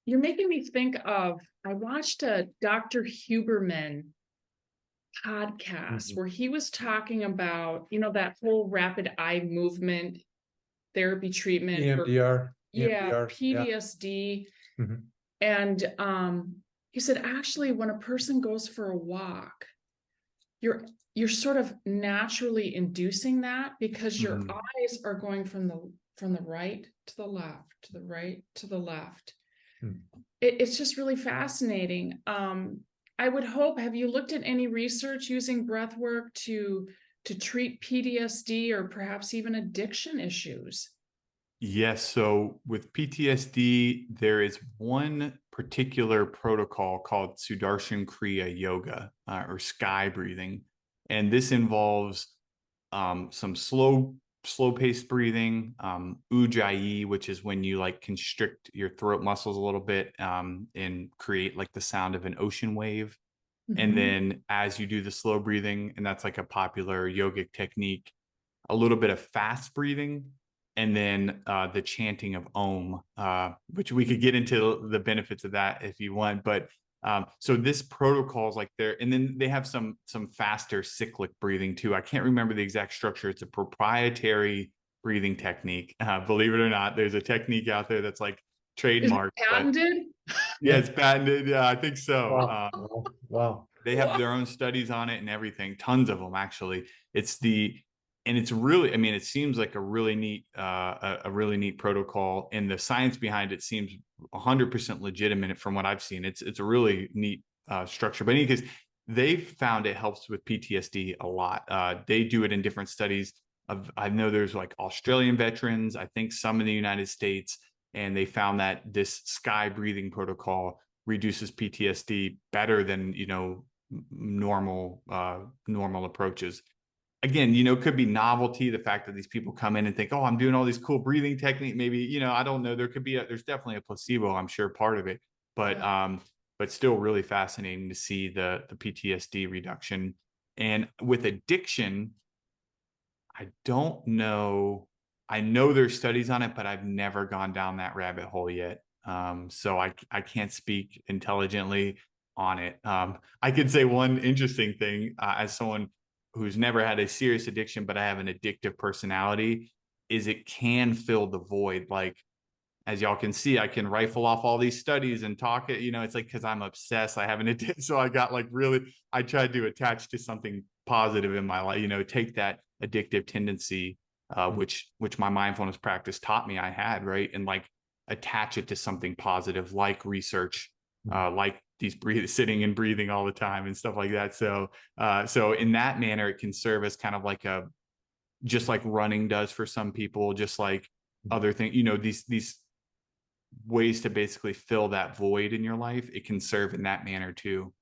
You're making me think of, I watched a Dr. Huberman podcast where he was talking about, that whole rapid eye movement therapy treatment for EMDR. PTSD. Mhm. And he said, actually, when a person goes for a walk, you're sort of naturally inducing that because your eyes are going from the right to the left, to the right to the left. It's just really fascinating. I would hope, have you looked at any research using breath work to treat PTSD or perhaps even addiction issues? Yes. So with PTSD, there is one particular protocol called Sudarshan Kriya Yoga or sky breathing. And this involves some slow-paced breathing, ujjayi, which is when you like constrict your throat muscles a little bit and create like the sound of an ocean wave. And then as you do the slow breathing, and that's like a popular yogic technique, a little bit of fast breathing, and then the chanting of Om, which we could get into the benefits of that if you want. But so this protocol is like there, and then they have some faster cyclic breathing too. I can't remember the exact structure. It's a proprietary breathing technique. Believe it or not, there's a technique out there that's like trademarked. Is it patented? Yeah, it's patented. Yeah, I think so. Wow. Wow. They have their own studies on it and everything, tons of them actually. And it's really, I mean, it seems like a really neat protocol, and the science behind it seems 100% legitimate from what I've seen. It's a really neat structure, but because they've found it helps with PTSD a lot. They do it in different studies. I know there's like Australian veterans, I think some in the United States, and they found that this sky breathing protocol reduces PTSD better than, you know, normal approaches. Again, you know, could be novelty, the fact that these people come in and think, oh, I'm doing all these cool breathing technique. Maybe, you know, I don't know. There's definitely a placebo, I'm sure, part of it, but still really fascinating to see the PTSD reduction. And with addiction, I don't know. I know there's studies on it, but I've never gone down that rabbit hole yet. So I can't speak intelligently on it. I could say one interesting thing as someone who's never had a serious addiction, but I have an addictive personality, is it can fill the void. Like, as y'all can see, I can rifle off all these studies and talk it, you know, it's like, cause I'm obsessed. I have an addiction. So I got like I tried to attach to something positive in my life, you know, take that addictive tendency, which my mindfulness practice taught me I had, right. And like attach it to something positive, like research, like these sitting and breathing all the time and stuff like that. So in that manner, it can serve as kind of like just like running does for some people, just like other things, you know, these ways to basically fill that void in your life. It can serve in that manner too,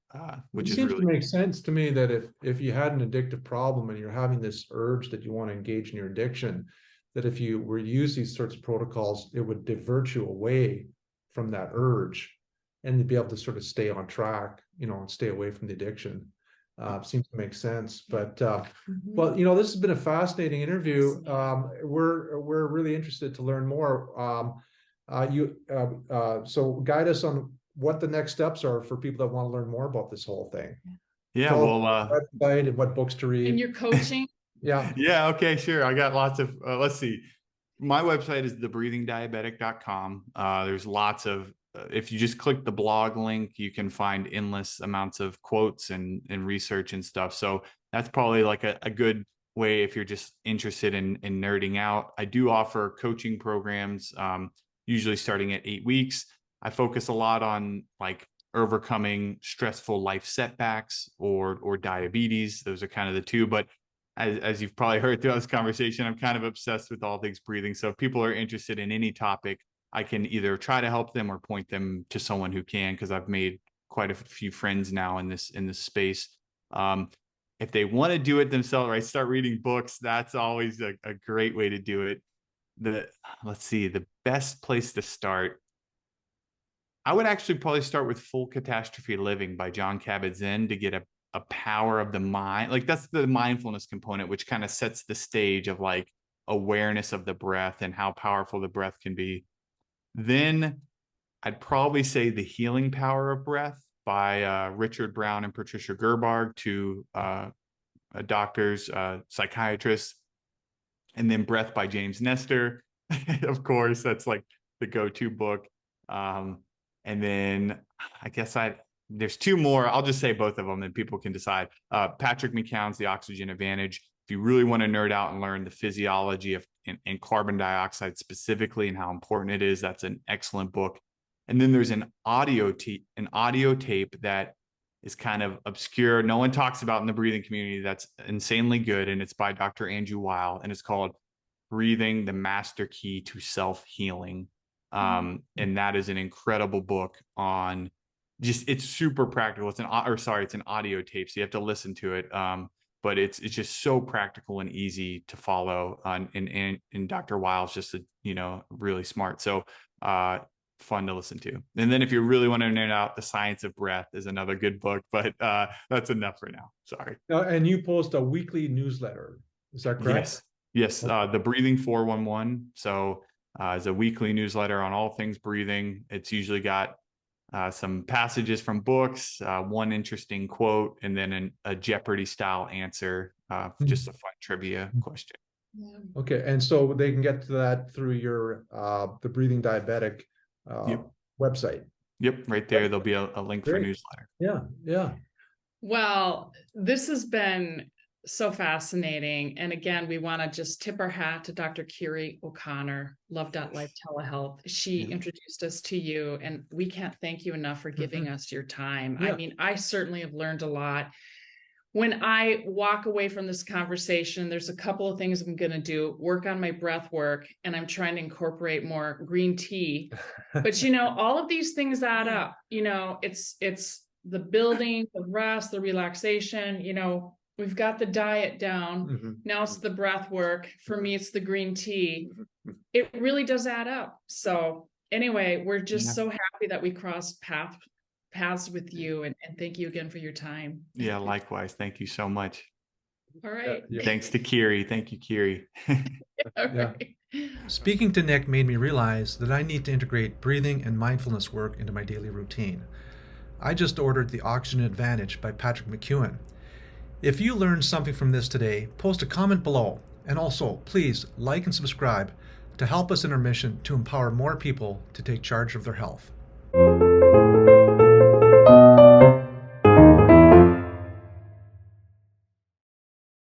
which It is seems really to make sense to me that if you had an addictive problem and you're having this urge that you want to engage in your addiction, that if you were to use these sorts of protocols, it would divert you away from that urge and to be able to sort of stay on track, you know, and stay away from the addiction. Seems to make sense. But well, you know, this has been a fascinating interview. We're really interested to learn more. So guide us on what the next steps are for people that want to learn more about this whole thing. Yeah. Tell Well, us website and what books to read. And your coaching? Yeah. Yeah. Okay. Sure. I got lots of, let's see. My website is thebreathingdiabetic.com. There's lots of, if you just click the blog link, you can find endless amounts of quotes and research and stuff. So that's probably like a good way if you're just interested in nerding out. I do offer coaching programs, usually starting at 8 weeks. I focus a lot on like overcoming stressful life setbacks or diabetes. Those are kind of the two, but as you've probably heard throughout this conversation, I'm kind of obsessed with all things breathing. So if people are interested in any topic, I can either try to help them or point them to someone who can, because I've made quite a few friends now in this space. If they want to do it themselves, right, start reading books. That's always a great way to do it. Let's see, the best place to start, I would actually probably start with Full Catastrophe Living by Jon Kabat-Zinn to get a power of the mind. Like, that's the mindfulness component, which kind of sets the stage of like awareness of the breath and how powerful the breath can be. Then I'd probably say The Healing Power of Breath by Richard Brown and Patricia Gerbarg, two doctors, psychiatrists. And then Breath by James Nestor. Of course, that's like the go-to book. And then I guess there's two more. I'll just say both of them and people can decide. Patrick McCown's The Oxygen Advantage. If you really want to nerd out and learn the physiology of and carbon dioxide specifically and how important it is, that's an excellent book. And then there's an audio tape that is kind of obscure. No one talks about in the breathing community. That's insanely good. And it's by Dr. Andrew Weil, and it's called Breathing, the Master Key to Self-Healing. And that is an incredible book on it's super practical. It's an audio tape, so you have to listen to it. But it's just so practical and easy to follow. And Dr. Weil's just really smart. So fun to listen to. And then if you really want to nerd out, The Science of Breath is another good book, but that's enough for now. Sorry. And you post a weekly newsletter. Is that correct? Yes. The Breathing 411. So it's a weekly newsletter on all things breathing. It's usually got some passages from books, one interesting quote, and then a Jeopardy style answer, just a fun trivia question. Yeah. Okay. And so they can get to that through your the Breathing Diabetic website. Yep. Right there. There'll be a link for newsletter. Yeah. Well, this has been so fascinating. And again, we want to just tip our hat to Dr. Kiri O'Connor, Love.Life Telehealth. She introduced us to you, and we can't thank you enough for giving us your time. I mean, I certainly have learned a lot. When I walk away from this conversation, there's a couple of things I'm going to do: work on my breath work, and I'm trying to incorporate more green tea. But, all of these things add up. It's the building, the rest, the relaxation, we've got the diet down. Now it's the breath work. For me, it's the green tea. It really does add up. So anyway, we're just so happy that we crossed paths with you, and thank you again for your time. Yeah, likewise. Thank you so much. All right. Thanks to Kiri. Thank you, Kiri. Right. Speaking to Nick made me realize that I need to integrate breathing and mindfulness work into my daily routine. I just ordered The Oxygen Advantage by Patrick McKeown. If you learned something from this today, post a comment below, and also please like and subscribe to help us in our mission to empower more people to take charge of their health.